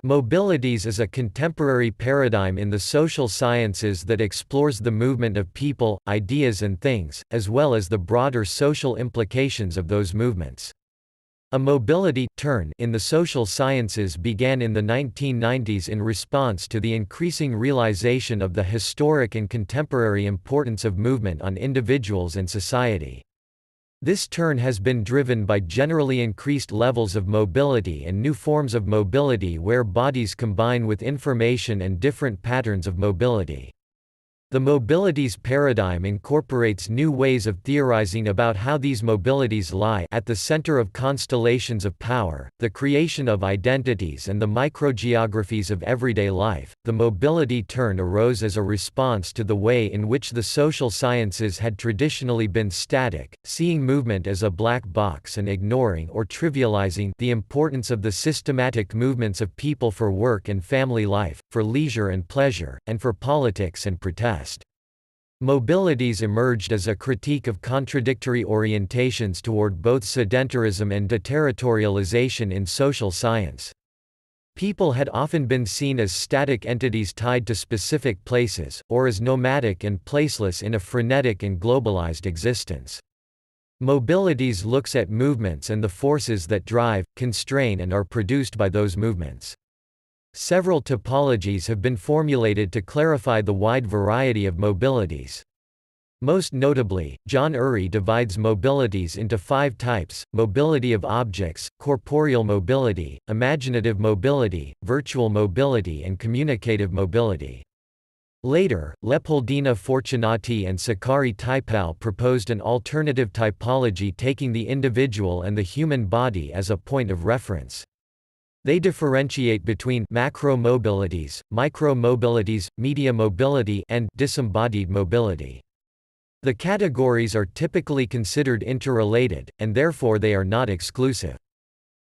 Mobilities is a contemporary paradigm in the social sciences that explores the movement of people, ideas and things, as well as the broader social implications of those movements. A mobility turn in the social sciences began in the 1990s in response to the increasing realization of the historic and contemporary importance of movement on individuals and society. This turn has been driven by generally increased levels of mobility and new forms of mobility where bodies combine with information and different patterns of mobility. The mobilities paradigm incorporates new ways of theorizing about how these mobilities lie at the center of constellations of power, the creation of identities, and the microgeographies of everyday life. The mobility turn arose as a response to the way in which the social sciences had traditionally been static, seeing movement as a black box and ignoring or trivializing the importance of the systematic movements of people for work and family life, for leisure and pleasure, and for politics and protest. Mobilities emerged as a critique of contradictory orientations toward both sedentarism and deterritorialization in social science. People had often been seen as static entities tied to specific places, or as nomadic and placeless in a frenetic and globalized existence. Mobilities looks at movements and the forces that drive, constrain and are produced by those movements. Several topologies have been formulated to clarify the wide variety of mobilities. Most notably, John Urry divides mobilities into 5 types: mobility of objects, corporeal mobility, imaginative mobility, virtual mobility and communicative mobility. Later, Leopoldina Fortunati and Sakari Taipal proposed an alternative typology taking the individual and the human body as a point of reference. They differentiate between macro-mobilities, micro-mobilities, media mobility, and disembodied mobility. The categories are typically considered interrelated, and therefore they are not exclusive.